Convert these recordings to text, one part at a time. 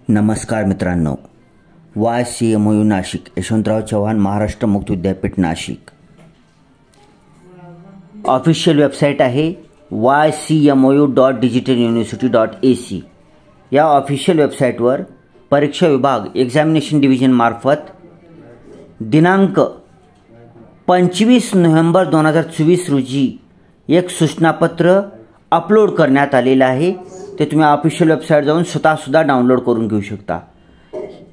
नमस्कार मित्रांनो, YCMOU नाशिक, यशवंतराव चव्हाण महाराष्ट्र मुक्त विद्यापीठ नाशिक ऑफिशियल वेबसाईट आहे ycmou.digitaluniversity.ac। या ऑफिशियल वेबसाईटवर परीक्षा विभाग एक्झामिनेशन डिव्हिजन मार्फत दिनांक 25 नोव्हेंबर 2024 रोजी एक सूचनापत्र अपलोड करण्यात आलेलं आहे। ते तुम्ही ऑफिशियल वेबसाईट जाऊन स्वतःसुद्धा डाउनलोड करून घेऊ शकता।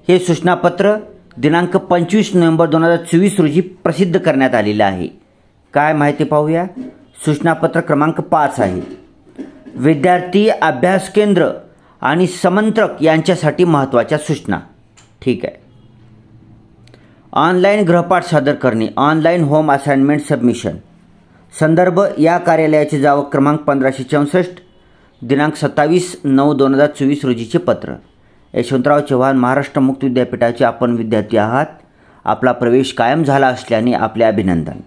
हे सूचनापत्र दिनांक 25 नोव्हेंबर 2024 रोजी प्रसिद्ध करण्यात आलेलं आहे। काय माहिती पाहूया। सूचनापत्र क्रमांक 5 आहे, विद्यार्थी अभ्यास केंद्र आणि समंत्रक यांच्यासाठी महत्त्वाच्या सूचना। ठीक आहे। ऑनलाईन गृहपाठ सादर करणे, ऑनलाईन होम असाइनमेंट सबमिशन। संदर्भ या कार्यालयाचे जावक क्रमांक 1564, दिनांक 27/9/2024 रोजीचे पत्र। यशवंतराव चव्हाण महाराष्ट्र मुक्त विद्यापीठाचे आपण विद्यार्थी आहात। आपला प्रवेश कायम झाला असल्याने आपले अभिनंदन।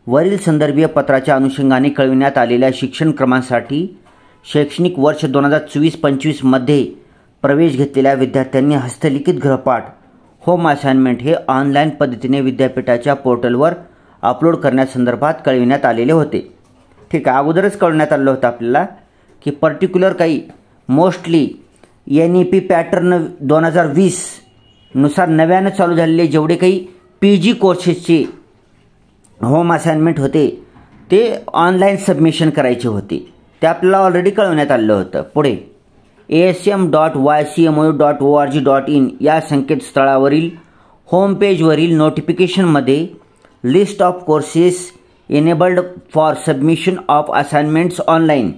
वरील संदर्भीय पत्राच्या अनुषंगाने कळविण्यात आलेल्या शिक्षण क्रमांसाठी शैक्षणिक वर्ष 2024-25 मध्ये प्रवेश घेतलेल्या विद्यार्थ्यांनी हस्तलिखित गृहपाठ होम असाइनमेंट हे ऑनलाईन पद्धतीने विद्यापीठाच्या पोर्टलवर अपलोड करण्यासंदर्भात कळविण्यात आलेले होते। ठीक आहे। अगोदरच कळवण्यात आलं होतं आपल्याला की पर्टिक्युलर काही मोस्टली NEP पॅटर्न 2020 नुसार नव्यानं चालू झालेले जेवढे काही PG कोर्सेसचे होम असाइनमेंट होते ते ऑनलाईन सबमिशन करायचे होते। ते आपल्याला ऑलरेडी कळवण्यात आलं होतं। पुढे asm.ycmou.org.in या संकेतस्थळावरील होम पेजवरील नोटिफिकेशनमध्ये list of courses enabled for submission of assignments online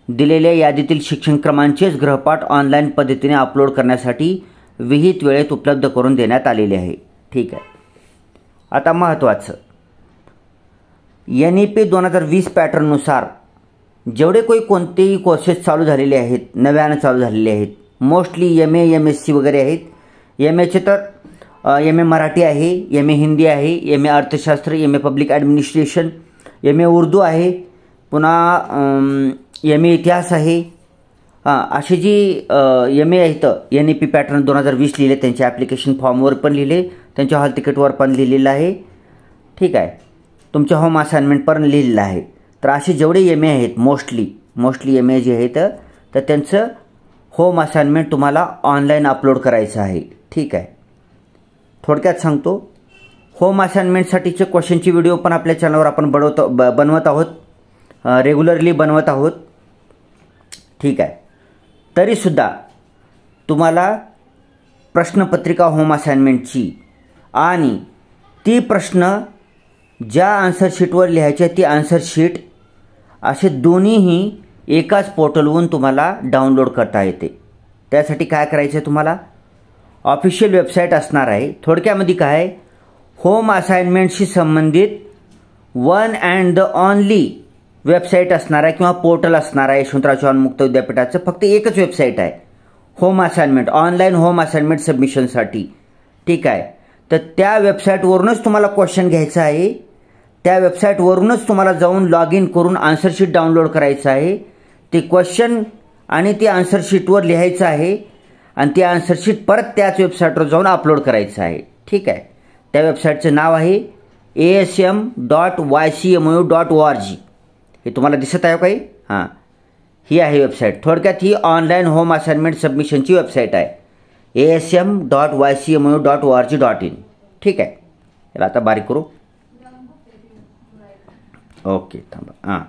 दिलेल्या यादीतील शिक्षण क्रमांचेच गृहपाठ ऑनलाईन पद्धतीने अपलोड करण्यासाठी विहित वेळेत उपलब्ध करून देण्यात आलेले आहे। ठीक आहे। आता महत्त्वाचं, NEP 2020 पॅटर्ननुसार जेवढे कोणतेही कोर्सेस चालू झालेले आहेत, नव्यानं चालू झालेले आहेत, मोस्टली MA MSc वगैरे आहेत। MAचे तर MA मराठी आहे, MA हिंदी आहे, MA अर्थशास्त्र, MA public administration, MA Urdu आहे, पुन्हा MA इतिहास आहे। अशी जी MA आहेत NEP पॅटर्न 2020 लिहिले, त्यांच्या ॲप्लिकेशन फॉर्मवर पण लिहिले, त्यांच्या हॉल तिकीटवर पण लिहिलेलं आहे। ठीक आहे। तुमच्या होम असाइनमेंट पण लिहिलेलं आहे। तर असे जेवढे MA आहेत मोस्टली MA जे आहेत तर त्यांचं होम असाइनमेंट तुम्हाला ऑनलाईन अपलोड करायचं आहे। ठीक आहे। थोडक्यात सांगतो, होम असाइनमेंटसाठीचे क्वेश्चनची व्हिडिओ पण आपल्या चॅनलवर आपण बनवत आहोत, रेग्युलरली बनवत आहोत। ठीक आहे। तरीसुद्धा तुम्हाला प्रश्नपत्रिका होम असाइनमेंटची आणि ती प्रश्न ज्या आन्सर शीटवर लिहायचे ती आन्सर शीट असे दोन्हीही एकाच पोर्टलवरून तुम्हाला डाउनलोड करता येते। त्यासाठी काय करायचं आहे, तुम्हाला ऑफिशियल वेबसाईट असणार आहे। थोडक्यामध्ये काय, होम असाइनमेंटशी संबंधित one and the only website असणार आहे किंवा पोर्टल असणार आहे यशवंतराव चव्हाण मुक्त विद्यापीठाचं। फक्त एकच वेबसाईट आहे home assignment, online home assignment सबमिशनसाठी। ठीक आहे। तर त्या वेबसाईटवरूनच तुम्हाला क्वेश्चन घ्यायचा आहे, त्या वेबसाईटवरूनच तुम्हाला जाऊन लॉग इन करून आन्सर शीट डाउनलोड करायचं आहे। ते क्वेश्चन आणि ती आन्सर शीटवर लिहायचं आहे आणि ती आन्सर शीट परत त्याच वेबसाईटवर जाऊन अपलोड करायचं आहे। ठीक आहे। त्या वेबसाईटचं नाव आहे asm.ycmou.org। हे तुम्हाला दिसत आहे काही? हां, ही आहे वेबसाईट। थोडक्यात ही ऑनलाईन होम असाइनमेंट सबमिशनची वेबसाईट आहे, asm.ycmou.org.in। ठीक आहे। याला आता बारीक करू। ओके, थांबा। हां,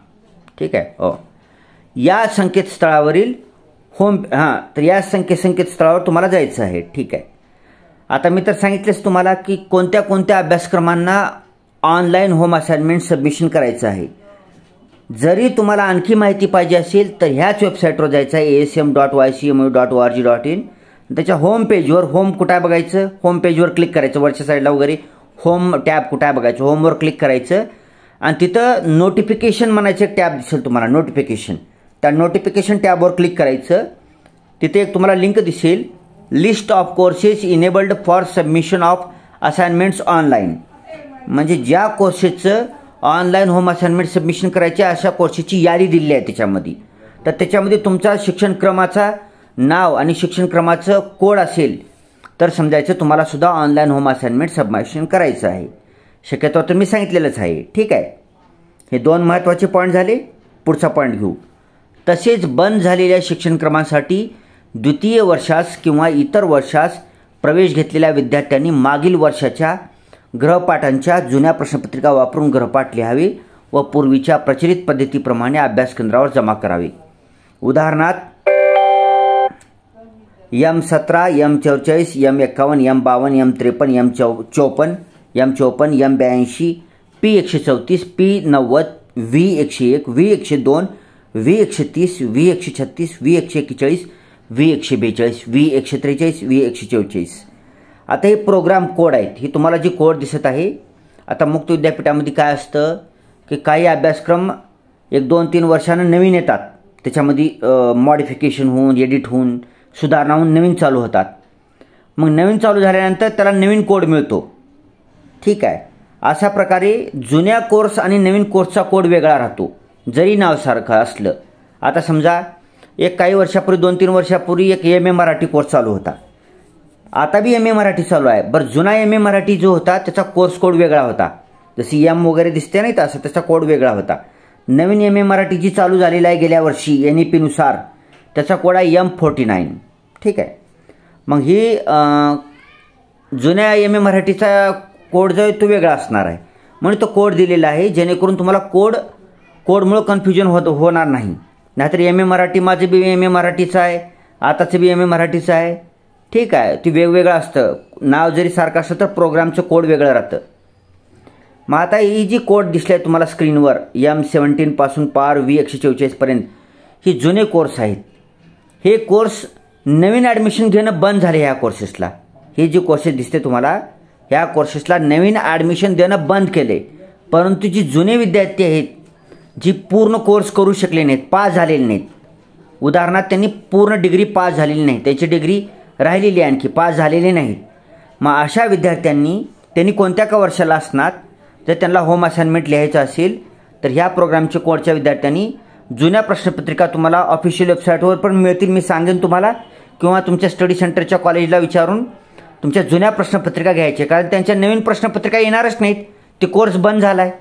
ठीक आहे। या संकेतस्थळावरील तर या संकेतस्थळावर तुम्हाला जायचं आहे। ठीक आहे। आता मी तर सांगितलेच तुम्हाला की कोणत्या कोणत्या अभ्यासक्रमांना ऑनलाईन होम असाइनमेंट सबमिशन करायचं आहे। जरी तुम्हाला आणखी माहिती पाहिजे असेल तर ह्याच वेबसाईटवर जायचं आहे, asm.ycmou.org.in। त्याच्या होम पेजवर, होम कुठं आहे बघायचं, होम पेजवर क्लिक करायचं, वरच्या साईडला वगैरे होम टॅब कुठं आहे बघायचं, होमवर क्लिक करायचं आणि तिथं नोटिफिकेशन म्हणायचं एक टॅब दिसेल तुम्हाला, नोटिफिकेशन। त्या नोटिफिकेशन टॅबवर क्लिक करायचं। तिथे एक तुम्हाला लिंक दिसेल, list of courses enabled for submission of assignments online. म्हणजे ज्या कोर्सेसचं ऑनलाईन होम असाइनमेंट सबमिशन करायचे अशा कोर्सेसची यादी दिली आहे त्याच्यामध्ये। तर त्याच्यामध्ये तुमचा शिक्षण क्रमाचा नाव आणि शिक्षण क्रमाचं कोड असेल तर समजायचं तुम्हाला सुद्धा ऑनलाईन होम असाइनमेंट सबमिशन करायचं आहे. शक्यतो तर मी सांगितलेलंच आहे. ठीक आहे, हे 2 महत्त्वाचे पॉईंट झाले. पुढचा पॉईंट घेऊ. तसेच बंद झालेल्या शिक्षण क्रमांसाठी द्वितीय वर्षास किंवा इतर वर्षास प्रवेश घेतलेल्या विद्यार्थ्यांनी मागील वर्षाच्या गृहपाठांच्या जुन्या प्रश्नपत्रिका वापरून गृहपाठ लिहावे व पूर्वीच्या प्रचलित पद्धतीप्रमाणे अभ्यास केंद्रावर जमा करावे. उदाहरणार्थ M17, M44, M51, M52, M53, M54, M54, M82, P134, P90, V101, V102, V130, V136, V141, V142, V143, V144. आता हे प्रोग्राम कोड आहेत. ही तुम्हाला जी कोड दिसत आहे. आता मुक्त विद्यापीठामध्ये काय असतं की काही अभ्यासक्रम 1-2-3 वर्षानं नवीन येतात. त्याच्यामध्ये मॉडिफिकेशन होऊन, एडिट होऊन, सुधारणा होऊन नवीन चालू होतात. मग नवीन चालू झाल्यानंतर त्याला नवीन कोड मिळतो. ठीक आहे, अशा प्रकारे जुन्या कोर्स आणि नवीन कोर्सचा कोड वेगळा राहतो जरी नाव सारखं असलं. आता समजा काही वर्षापूर्वी 2-3 वर्षापूर्वी एक MA मराठी कोर्स चालू होता. आता बी MA मराठी चालू आहे. बरं, जुना MA मराठी जो होता त्याचा कोर्स कोड वेगळा होता. जशी M वगैरे दिसते नाही तसं त्याचा कोड वेगळा होता. नवीन MA मराठी जी चालू झालेला आहे गेल्या वर्षी NEP नुसार त्याचा कोड आहे M49. ठीक आहे, मग ही जुन्या MA मराठीचा कोड जो आहे तो वेगळा असणार आहे. म्हणून तो कोड दिलेला आहे जेणेकरून तुम्हाला कोडमुळे कन्फ्युजन होणार नाही. नाहीतर MA मराठी माझं बी MA मराठीचं आहे, आताचं बी MA मराठीचं आहे. ठीक आहे, ते वेगवेगळं असतं. नाव जरी सारखं असतं तर प्रोग्रामचं कोड वेगळं राहतं. मग आता ही जी कोड दिसली आहे तुम्हाला स्क्रीनवर M17 पासून पार V144 पर्यंत ही जुने कोर्स आहेत. हे कोर्स नवीन ॲडमिशन घेणं बंद झाले. ह्या कोर्सेसला हे जे कोर्सेस दिसते तुम्हाला ह्या कोर्सेसला नवीन ॲडमिशन देणं बंद केले. परंतु जी जुने विद्यार्थी आहेत जी पूर्ण कोर्स करू शकले नाहीत, पास झालेले नाहीत, उदाहरणार्थ त्यांनी पूर्ण डिग्री पास झालेली नाही, त्याची डिग्री राहिलेली आणखी पास झालेली नाहीत. मग अशा विद्यार्थ्यांनी कोणत्या का वर्षाला असणार जर त्यांना होम असाइनमेंट लिहायचं असेल तर ह्या प्रोग्रामच्या कोडच्या विद्यार्थ्यांनी जुन्या प्रश्नपत्रिका तुम्हाला ऑफिशियल वेबसाईटवर पण मिळतील. मी सांगेन तुम्हाला, किंवा तुमच्या स्टडी सेंटरच्या कॉलेजला विचारून तुमच्या जुन्या प्रश्नपत्रिका घ्यायच्या, कारण त्यांच्या नवीन प्रश्नपत्रिका येणारच नाहीत. ते कोर्स बंद झाला आहे.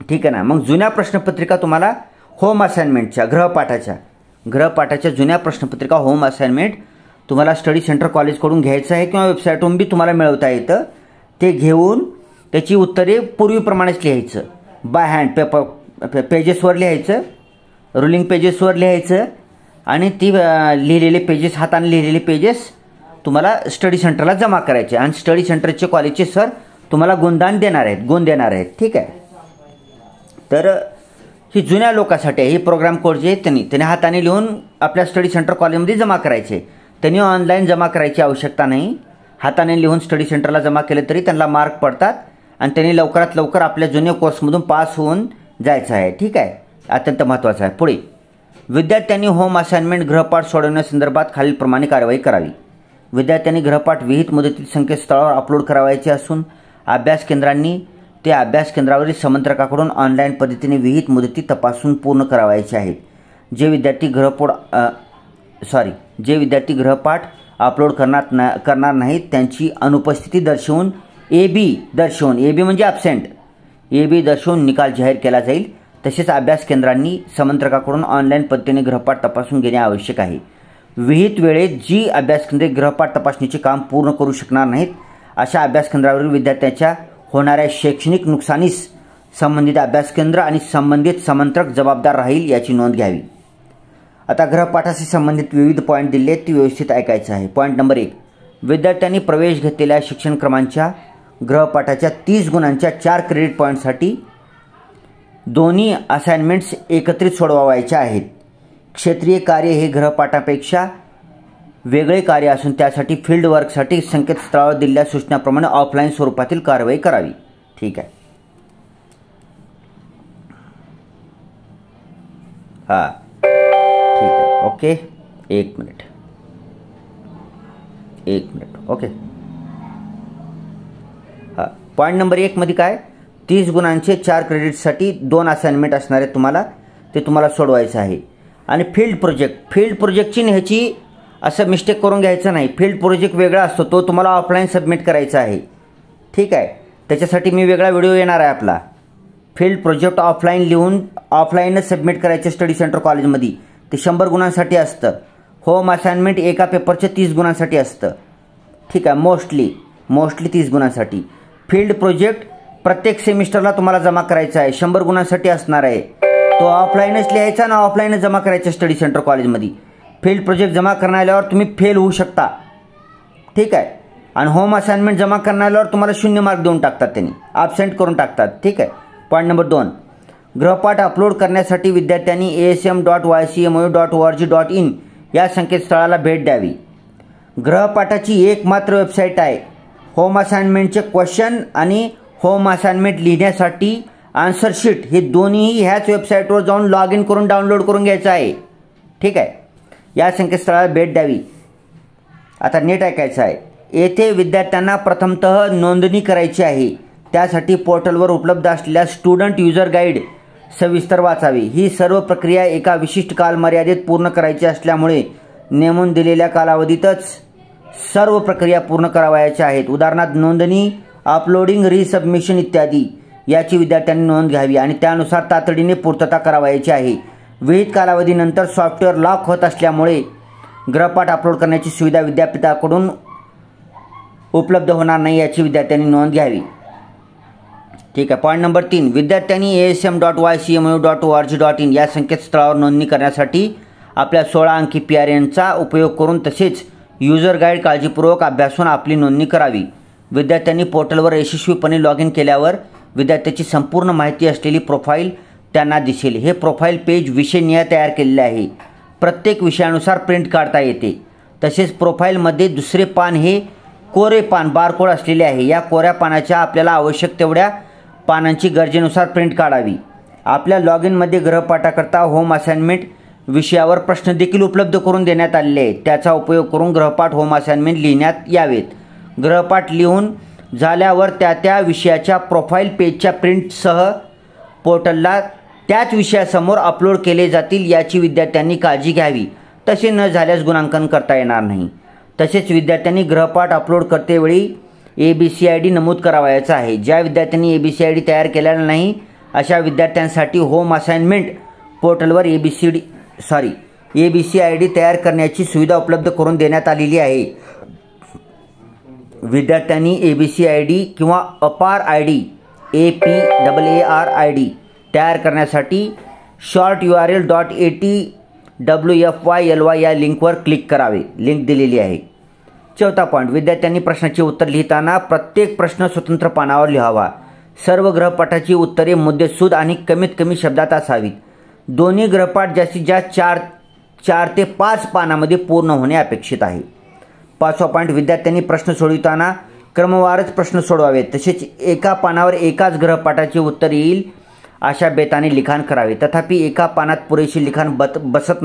ठीक आहे ना. मग जुन्या प्रश्नपत्रिका तुम्हाला होम असाइनमेंटच्या गृहपाठाच्या जुन्या प्रश्नपत्रिका होम असाइनमेंट तुम्हाला स्टडी सेंटर कॉलेजकडून घ्यायचं आहे किंवा वेबसाईटवरून बी तुम्हाला मिळवता येतं. ते घेऊन त्याची उत्तरे पूर्वीप्रमाणेच लिहायचं. बाय हँड पेजेसवर लिहायचं, रुलिंग पेजेसवर लिहायचं आणि ती लिहिलेले पेजेस, हाताने लिहिलेले पेजेस तुम्हाला स्टडी सेंटरला जमा करायचे आणि स्टडी सेंटरचे कॉलेजचे सर तुम्हाला गुण देणार आहेत. ठीक आहे. तर ही जुन्या लोकांसाठी ही प्रोग्राम कोड जे त्यांनी हाताने लिहून आपल्या स्टडी सेंटर कॉलेजमध्ये जमा करायचे. त्यांनी ऑनलाईन जमा करायची आवश्यकता नाही. हाताने लिहून स्टडी सेंटरला जमा केले तरी त्यांना मार्क पडतात आणि त्यांनी लवकरात लवकर आपल्या जुन्या कोर्समधून पास होऊन जायचं आहे. ठीक आहे, अत्यंत महत्त्वाचं आहे. पुढे विद्यार्थ्यांनी होम असाइनमेंट गृहपाठ सोडवण्यासंदर्भात खालीलप्रमाणे कारवाई करावी. विद्यार्थ्यांनी गृहपाठ विहित मुदतीत संकेतस्थळावर अपलोड करावायचे असून अभ्यास केंद्रांनी ते अभ्यास केंद्रावरील समंत्रकाकडून ऑनलाईन पद्धतीने विहित मुदती तपासून पूर्ण करावायचे आहेत. जे विद्यार्थी गृहपाठ अपलोड करणार नाहीत त्यांची अनुपस्थिती दर्शवून AB म्हणजे ॲब्सेंट AB दर्शवून निकाल जाहीर केला जाईल. तसेच अभ्यास केंद्रांनी समंत्रकाकडून ऑनलाईन पद्धतीने गृहपाठ तपासून घेणे आवश्यक आहे. विहित वेळेत जी अभ्यास केंद्रे गृहपाठ तपासणीचे काम पूर्ण करू शकणार नाहीत अशा अभ्यास केंद्रावरील विद्यार्थ्यांच्या होणाऱ्या शैक्षणिक नुकसानीस संबंधित अभ्यास केंद्र आणि संबंधित समंत्रक जबाबदार राहील याची नोंद घ्यावी. आता गृहपाठाशी संबंधित विविध पॉईंट दिले आहेत, ती व्यवस्थित ऐकायचं आहे. पॉईंट नंबर 1, विद्यार्थ्यांनी प्रवेश घेतलेल्या शिक्षणक्रमांच्या गृहपाठाच्या 30 गुणांच्या 4 क्रेडिट पॉईंटसाठी दोन्ही असाइनमेंट्स एकत्रित सोडवायच्या आहेत. क्षेत्रीय कार्य हे गृहपाठापेक्षा वेगळे कार्य असून त्यासाठी फील्ड वर्कसाठी संकेतस्थळावर दिलेल्या सूचनाप्रमाणे ऑफलाईन स्वरूपातील कारवाई करावी. ठीक आहे. हां, ठीक आहे. ओके, एक मिनिट. ओके. हां, पॉईंट नंबर 1 मध्ये काय 30 गुणांचे 4 क्रेडिटसाठी 2 असाइनमेंट असणार आहेत तुम्हाला, ते तुम्हाला सोडवायचं आहे. आणि फील्ड प्रोजेक्टची ह्याची असं मिस्टेक करून घ्यायचं नाही. फील्ड प्रोजेक्ट वेगळा असतो, तो तुम्हाला ऑफलाईन सबमिट करायचा आहे. ठीक आहे, त्याच्यासाठी मी वेगळा व्हिडिओ येणार आहे आपला. फील्ड प्रोजेक्ट ऑफलाईन लिहून ऑफलाईनच सबमिट करायचे स्टडी सेंटर कॉलेजमध्ये. ते 100 गुणांसाठी असतं. होम असाइनमेंट एका पेपरचे 30 गुणांसाठी असतं. ठीक आहे, मोस्टली 30 गुणांसाठी. फील्ड प्रोजेक्ट प्रत्येक सेमिस्टरला तुम्हाला जमा करायचा आहे, 100 गुणांसाठी असणार आहे. तो ऑफलाईनच लिहायचा ना ऑफलाईनच जमा करायचा स्टडी सेंटर कॉलेजमध्ये. फील्ड प्रोजेक्ट जमा करण्यावर तुम्ही फेल होऊ शकता. ठीक आहे, आणि होम असाइनमेंट जमा करण्यावर तुम्हाला 0 मार्क देऊन टाकतात, त्यांनी ॲब्सेंट करून टाकतात. ठीक आहे. पॉईंट नंबर 2, गृहपाठ अपलोड करण्यासाठी विद्यार्थ्यांनी asm.ycmu.org.in या संकेतस्थळाला भेट द्यावी. गृहपाठाची एकमात्र वेबसाईट आहे. होम असाइनमेंटचे क्वेश्चन आणि होम असाइनमेंट लिहिण्यासाठी आन्सर शीट हे दोन्हीही ह्याच वेबसाईटवर जाऊन लॉग इन करून डाउनलोड करून घ्यायचं आहे. ठीक आहे, या संकेतस्थळाला भेट द्यावी. आता नीट ऐकायचं आहे. येथे विद्यार्थ्यांना प्रथमतः नोंदणी करायची आहे. त्यासाठी पोर्टलवर उपलब्ध असलेल्या स्टुडंट युजर गाईड सविस्तर वाचावी. ही सर्व प्रक्रिया एका विशिष्ट कालमर्यादेत पूर्ण करायची असल्यामुळे नेमून दिलेल्या कालावधीतच सर्व प्रक्रिया पूर्ण करावयाच्या आहेत. उदाहरणार्थ नोंदणी, अपलोडिंग, रिसबमिशन इत्यादी याची विद्यार्थ्यांनी नोंद घ्यावी आणि त्यानुसार तातडीने पूर्तता करावयाची आहे. विहित कालावधीनंतर सॉफ्टवेअर लॉक होत असल्यामुळे गृहपाठ अपलोड करण्याची सुविधा विद्यापीठाकडून उपलब्ध होणार नाही याची विद्यार्थ्यांनी नोंद घ्यावी. ठीक आहे. पॉईंट नंबर 3, विद्यार्थ्यांनी asm.ycmu.org.in या संकेतस्थळावर नोंदणी करण्यासाठी आपल्या 16 अंकी PRNचा उपयोग करून तसेच युजर गाईड काळजीपूर्वक अभ्यासून आपली नोंदणी करावी. विद्यार्थ्यांनी पोर्टलवर यशस्वीपणे लॉग इन केल्यावर विद्यार्थ्याची संपूर्ण माहिती असलेली प्रोफाईल त्यांना दिसेल. हे प्रोफाईल पेज विषयनिहाय तयार केलेले आहे. प्रत्येक विषयानुसार प्रिंट काढता येते. तसेच प्रोफाईलमध्ये दुसरे पान हे कोरे पान बारकोड असलेले आहे. या कोऱ्या पानाच्या आपल्याला आवश्यक तेवढ्या पानांची गरजेनुसार प्रिंट काढावी. आपल्या लॉग इनमध्ये गृहपाठाकरता होम असाइनमेंट विषयावर प्रश्न देखील उपलब्ध करून देण्यात आलेले आहेत. त्याचा उपयोग करून गृहपाठ होम असाइनमेंट लिहिण्यात यावेत. गृहपाठ लिहून झाल्यावर त्या विषयाच्या प्रोफाईल पेजच्या प्रिंटसह पोर्टलला त्याच विषयासमोर अपलोड केले जातील याची विद्यार्थ्यांनी काळजी घ्यावी. तसे न झाल्यास गुणांकन करता येणार नाही. तसेच विद्यार्थ्यांनी गृहपाठ अपलोड करतेवेळी ABCID नमूद करावयाचा आहे. ज्या विद्यार्थ्यांनी ABCID तयार केलेला नाही अशा विद्यार्थ्यांसाठी होम असाइनमेंट पोर्टलवर ABCID तयार करण्याची सुविधा उपलब्ध करून देण्यात आलेली आहे. विद्यार्थ्यांनी ABCID किंवा अपार ID APARID तयार करण्यासाठी short.url.atwfyly या लिंकवर क्लिक करावे. लिंक दिलेली आहे. 4था पॉईंट, विद्यार्थ्यांनी प्रश्नाचे उत्तर लिहिताना प्रत्येक प्रश्न स्वतंत्र पानावर लिहावा. सर्व गृहपाठाची उत्तरे मुद्देसूद आणि कमीत कमी शब्दात असावीत. दोन्ही गृहपाठ जास्तीत जास्त 4 ते 5 पानामध्ये पूर्ण होणे अपेक्षित आहे. 5वा पॉईंट, विद्यार्थ्यांनी प्रश्न सोडविताना क्रमवारच प्रश्न सोडवावेत. तसेच एका पानावर एकाच गृहपाठाचे उत्तर येईल अशा बेताने लिखाण करावे. तथापि एका पानात पुरेशी लिखाण बसत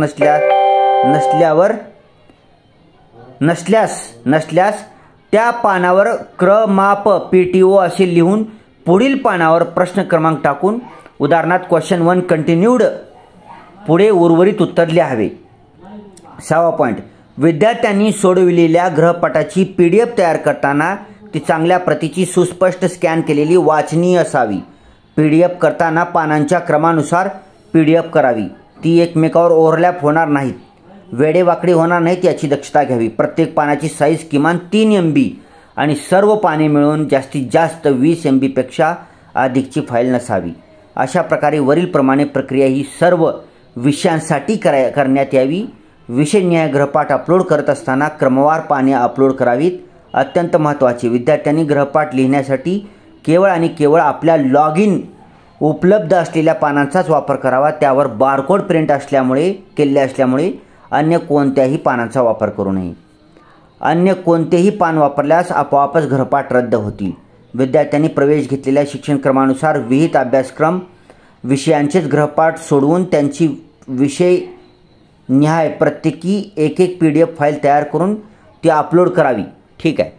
नसल्यास त्या पानावर क्रमाप PTO असे लिहून पुढील पानावर प्रश्न क्रमांक टाकून उदाहरणार्थ क्वेश्चन 1 कंटिन्यूड पुढे उर्वरित उत्तर लिहावे. 6वा पॉईंट, विद्यार्थ्यांनी सोडविलेल्या गृहपाठाची PDF तयार करताना ती चांगल्या प्रतीची सुस्पष्ट स्कॅन केलेली वाचनीय असावी. PDF करताना पानांच्या क्रमानुसार PDF करावी. ती एकमेकावर ओव्हरलॅप होणार नाहीत, वेडेवाकडी होणार नाहीत याची दक्षता घ्यावी. प्रत्येक पानाची साईज किमान 3 MB आणि सर्व पाने मिळून जास्तीत जास्त 20 MB पेक्षा अधिकची फाईल नसावी. अशा प्रकारे वरीलप्रमाणे प्रक्रिया ही सर्व विषयांसाठी करण्यात यावी. विषयनिहाय गृहपाठ अपलोड करत असताना क्रमवार पाने अपलोड करावीत. अत्यंत महत्त्वाचे, विद्यार्थ्यांनी गृहपाठ लिहिण्यासाठी केवळ आणि केवळ आपल्या लॉग इन उपलब्ध असलेल्या पानांचाच वापर करावा. त्यावर बारकोड प्रिंट केलेले असल्यामुळे अन्य कोणत्याही पानांचा वापर करू नये. अन्य कोणतेही पान वापरल्यास आपोआपच गृहपाठ रद्द होतील. विद्यार्थ्यांनी प्रवेश घेतलेल्या शिक्षणक्रमानुसार विहित अभ्यासक्रम विषयांचेच गृहपाठ सोडवून त्यांची विषय निहाय प्रत्येकी एक PDF फाईल तयार करून ती अपलोड करावी. ठीक आहे.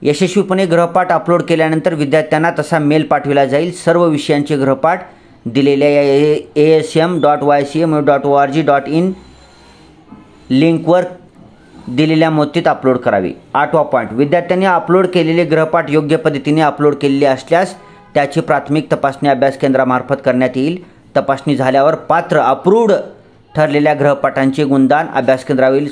यशस्वीपणे गृहपाठ अपलोड केल्यानंतर विद्यार्थ्यांना तसा मेल पाठविला जाईल. सर्व विषयांचे गृहपाठ दिलेल्या asm.ycmu.org.in लिंकवर दिलेल्या मुदतीत अपलोड करावे. 8वा पॉईंट, विद्यार्थ्यांनी अपलोड केलेले गृहपाठ योग्य पद्धतीने अपलोड केलेले असल्यास त्याची प्राथमिक तपासणी अभ्यास केंद्रामार्फत करण्यात येईल. तपासणी झाल्यावर पात्र अप्रूव्ड ठरलेल्या गृहपाठांचे गुणदान अभ्यास केंद्रावरील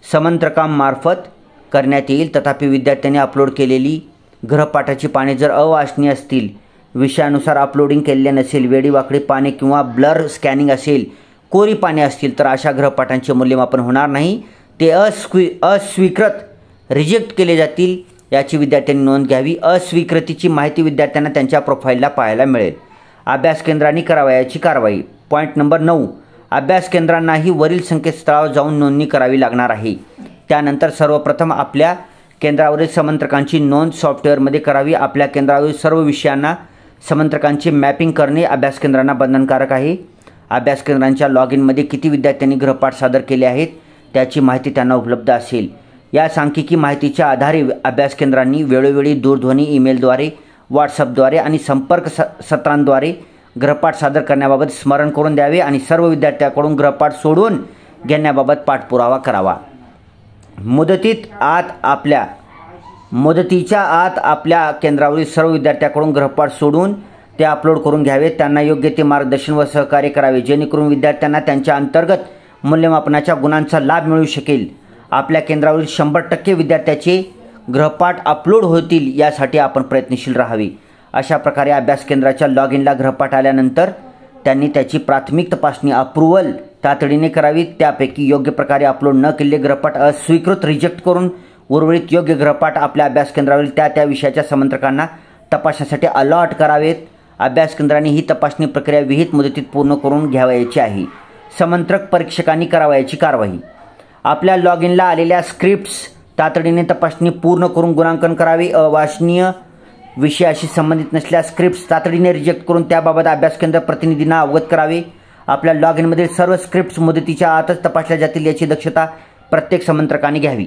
समंत्रकामार्फत करण्यात येईल. तथापि विद्यार्थ्यांनी अपलोड केलेली गृहपाठाची पाने जर अवाचनीय असतील, विषयानुसार अपलोडिंग केलेले नसेल, वेडीवाकडी पाने किंवा ब्लर स्कॅनिंग असेल, कोरी पाने असतील तर अशा गृहपाठांचे मूल्यमापन होणार नाही. ते अस्वीकृत रिजेक्ट केले जातील याची विद्यार्थ्यांनी नोंद घ्यावी. अस्वीकृतीची माहिती विद्यार्थ्यांना त्यांच्या प्रोफाईलला पाहायला मिळेल. अभ्यास केंद्रांनी करावयाची कारवाई. पॉईंट नंबर 9, अभ्यास केंद्रांनाही वरील संकेतस्थळावर जाऊन नोंदणी करावी लागणार आहे. त्यानंतर सर्वप्रथम आपल्या केंद्रावरील समंत्रकांची नोंद सॉफ्टवेअरमध्ये करावी. आपल्या केंद्रावरील सर्व विषयांना समंत्रकांचे मॅपिंग करणे अभ्यास केंद्रांना बंधनकारक आहे. अभ्यास केंद्रांच्या लॉग इनमध्ये किती विद्यार्थ्यांनी गृहपाठ सादर केले आहेत त्याची माहिती त्यांना उपलब्ध असेल. या सांख्यिकी माहितीच्या आधारे अभ्यास केंद्रांनी वेळोवेळी दूरध्वनी, ईमेलद्वारे, व्हॉट्सअपद्वारे आणि संपर्क सत्रांद्वारे गृहपाठ सादर करण्याबाबत स्मरण करून द्यावे आणि सर्व विद्यार्थ्यांकडून गृहपाठ सोडवून घेण्याबाबत पाठपुरावा करावा. मुदतीच्या आत आपल्या केंद्रावरील सर्व विद्यार्थ्यांकडून गृहपाठ सोडवून ते अपलोड करून घ्यावे. त्यांना योग्य ते मार्गदर्शन व सहकार्य करावे जेणेकरून विद्यार्थ्यांना त्यांच्या अंतर्गत मूल्यमापनाच्या गुणांचा लाभ मिळू शकेल. आपल्या केंद्रावरील 100% विद्यार्थ्यांचे गृहपाठ अपलोड होतील यासाठी आपण प्रयत्नशील राहावे. अशा प्रकारे अभ्यास केंद्राच्या लॉग इनला गृहपाठ आल्यानंतर त्यांनी त्याची प्राथमिक तपासणी अप्रूव्हल तातडीने करावी. त्यापैकी योग्य प्रकारे अपलोड न केलेले गृहपाठ अस्वीकृत रिजेक्ट करून उर्वरित योग्य गृहपाठ आपल्या अभ्यास केंद्रावरील त्या विषयाच्या समंत्रकांना तपासण्यासाठी अलॉट करावेत. अभ्यास केंद्रांनी ही तपासणी प्रक्रिया विहित मुदतीत पूर्ण करून घ्यावयाची आहे. समंत्रक परीक्षकांनी करावयाची कारवाई. आपल्या लॉग इनला आलेल्या स्क्रिप्ट्स तातडीने तपासणी पूर्ण करून गुणांकन करावे. अवाचनीय विषयाशी संबंधित नसल्यास स्क्रिप्ट्स तातडीने रिजेक्ट करून त्याबाबत अभ्यास केंद्र प्रतिनिधींना अवगत करावे. आपल्या लॉग इनमधील सर्व स्क्रिप्ट्स मुदतीच्या आतच तपासल्या जातील याची दक्षता प्रत्येक समंत्रकाने घ्यावी.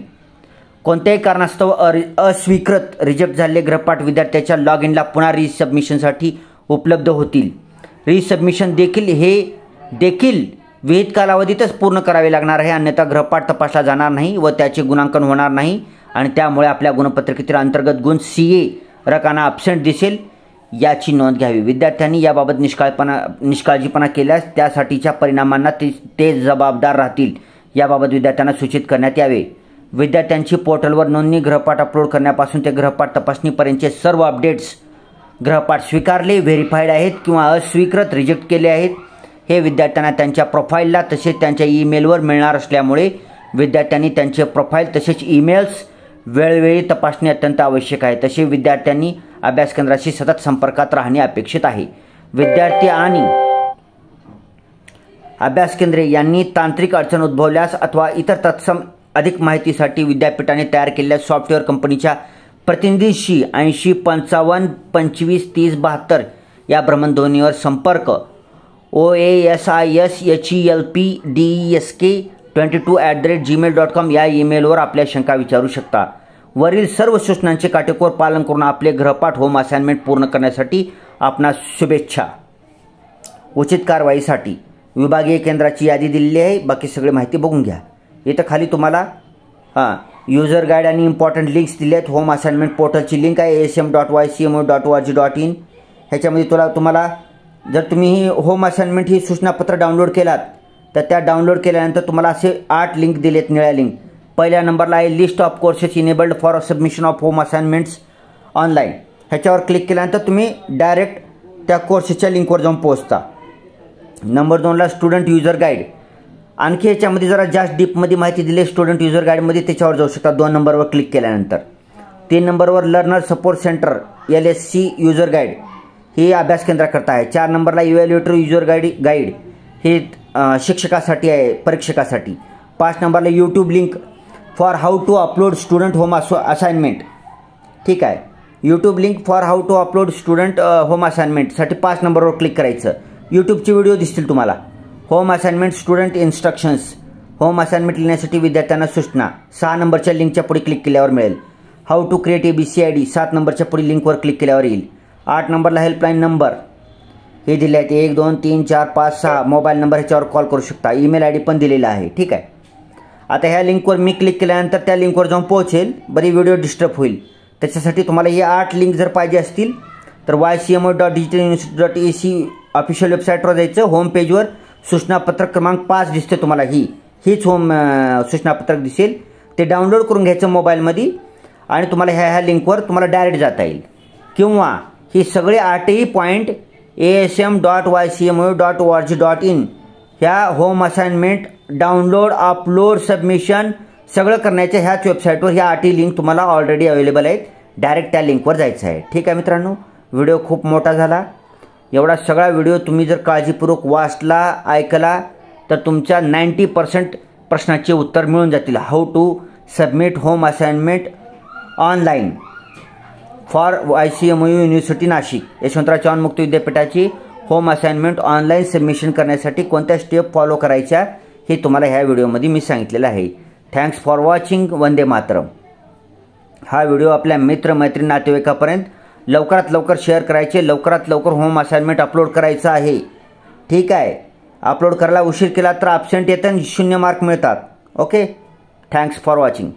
कोणत्याही कारणास्तव अस्वीकृत रिजेक्ट झालेले गृहपाठ विद्यार्थ्याच्या लॉग इनला पुन्हा रिसबमिशनसाठी उपलब्ध होतील. रिसबमिशन देखील विहित कालावधीतच पूर्ण करावे लागणार आहे, अन्यथा गृहपाठ तपासला जाणार नाही व त्याचे गुणांकन होणार नाही आणि त्यामुळे आपल्या गुणपत्रिकेतील अंतर्गत गुण CA रकाना अब्सेंट दिसेल याची नोंद घ्यावी. विद्यार्थ्यांनी याबाबत निष्काळजीपणा केल्यास त्यासाठीच्या परिणामांना ते जबाबदार राहतील याबाबत विद्यार्थ्यांना सूचित करण्यात यावे. विद्यार्थ्यांची पोर्टलवर नोंदणी गृहपाठ अपलोड करण्यापासून ते गृहपाठ तपासणीपर्यंतचे सर्व अपडेट्स गृहपाठ स्वीकारले, व्हेरीफाईड आहेत किंवा अस्वीकृत रिजेक्ट केले आहेत हे विद्यार्थ्यांना त्यांच्या प्रोफाईलला तसेच त्यांच्या ईमेलवर मिळणार असल्यामुळे विद्यार्थ्यांनी त्यांचे प्रोफाईल तसेच ईमेल्स वेळोवेळी तपासणे अत्यंत आवश्यक आहे. तसे विद्यार्थ्यांनी अभ्यास केंद्राशी सतत संपर्कात राहणे अपेक्षित आहे. विद्यार्थी आणि अभ्यास केंद्रे यांनी तांत्रिक अडचण उद्भवल्यास अथवा इतर तत्सम अधिक माहितीसाठी विद्यापीठाने तयार केलेल्या सॉफ्टवेअर कंपनीच्या प्रतिनिधींशी 80 55 25 30 72 या भ्रमणध्वनीवर संपर्क oasishelpdesk22@gmail.com या ईमेलवर आपल्या शंका विचारू शकता. वरील सर्व सूचनांचे काटेकोर पालन करून आपले गृहपाठ होम असाइनमेंट पूर्ण करण्यासाठी आपणास शुभेच्छा. उचित कारवाईसाठी विभागीय केंद्राची यादी दिलेली आहे. बाकी सगळी माहिती बघून घ्या. इथं खाली तुम्हाला युजर गाईड आणि इम्पॉर्टंट लिंक्स दिले आहेत. होम असाइनमेंट पोर्टलची लिंक आहे asm.ycmu.org.in. ह्याच्यामध्ये तुम्हाला जर तुम्ही ही होम असाइनमेंट ही सूचनापत्र डाउनलोड केलात तर त्या डाउनलोड केल्यानंतर तुम्हाला असे 8 लिंक दिलेत, निळ्या लिंक. पहिल्या नंबरला आहे list of courses enabled for submission of home assignments online. ह्याच्यावर क्लिक केल्यानंतर तुम्ही डायरेक्ट त्या कोर्सेसच्या लिंकवर जाऊन पोहोचता. नंबर 2ला स्टुडंट युजर गाईड. आणखी ह्याच्यामध्ये जरा जास्त डीपमध्ये माहिती दिली स्टुडंट युजर गाईडमध्ये, त्याच्यावर जाऊ शकता 2 नंबरवर क्लिक केल्यानंतर. 3 नंबरवर learner support centre LSC user guide ही अभ्यास केंद्राकरता आहे. 4 नंबरला इव्हॅल्युएटर युजर गाईड हे शिक्षकासाठी आहे, परीक्षकासाठी. 5 नंबरला YouTube link for how to upload student home assignment. ठीक आहे, YouTube link for how to upload student home असाइनमेंटसाठी 5 नंबरवर क्लिक करायचं. यूट्यूबचे व्हिडिओ दिसतील तुम्हाला. Home assignment student instructions home assignment लिहिण्यासाठी विद्यार्थ्यांना सूचना 6 नंबरच्या लिंकच्या पुढे क्लिक केल्यावर मिळेल. हाऊ टू क्रिएट ABCID 7 नंबरच्या पुढे लिंकवर क्लिक केल्यावर येईल. 8 नंबरला हेल्पलाईन नंबर हे दिले आहेत 1 2 3 4 5 6 मोबाईल नंबर ह्याच्यावर कॉल करू शकता. ईमेल आय डी पण दिलेला आहे. ठीक आहे. आता ह्या लिंकवर मी क्लिक केल्यानंतर त्या लिंकवर जाऊन पोहोचेल. बरी व्हिडिओ डिस्टर्ब होईल. त्याच्यासाठी तुम्हाला हे 8 लिंक जर पाहिजे असतील तर ycmo.digitaluniversity.ac ऑफिशियल वेबसाईटवर जायचं. होम पेजवर सूचनापत्रक क्रमांक 5 दिसते तुम्हाला. हीच होम सूचनापत्रक दिसेल. ते डाउनलोड करून घ्यायचं मोबाईलमध्ये आणि तुम्हाला ह्या लिंकवर तुम्हाला डायरेक्ट जाता येईल. किंवा ही सगळे 8ही पॉईंट asm.ycmo.org.in ह्या home assignment download upload submission सगळं करण्याच्या ह्याच वेबसाईटवर ह्या 8ही लिंक तुम्हाला ऑलरेडी अवेलेबल आहेत. डायरेक्ट त्या लिंकवर जायचं आहे. ठीक आहे मित्रांनो, व्हिडिओ खूप मोठा झाला. एवढा सगळा व्हिडिओ तुम्ही जर काळजीपूर्वक वाचला ऐकला तर तुमच्या 90% प्रश्नाचे उत्तर मिळून जातील. How to submit home assignment online for YCMO university Nashik. Yashwantrao Chavan मुक्त विद्यापीठाची होम असाइनमेंट ऑनलाईन सबमिशन करण्यासाठी कोणत्या स्टेप फॉलो करायच्या हे तुम्हाला ह्या व्हिडिओमध्ये मी सांगितलेलं आहे. Thanks for watching. Vande Mataram. हा व्हिडिओ आपल्या मित्र मैत्रीण नातेवाईकापर्यंत लवकरात लवकर शेअर करायचे. लवकरात लवकर होम असाइनमेंट अपलोड करायचं आहे. ठीक आहे. अपलोड करायला उशीर केला तर ॲब्सेंट येतं आणि 0 मार्क मिळतात. ओके. Thanks for watching.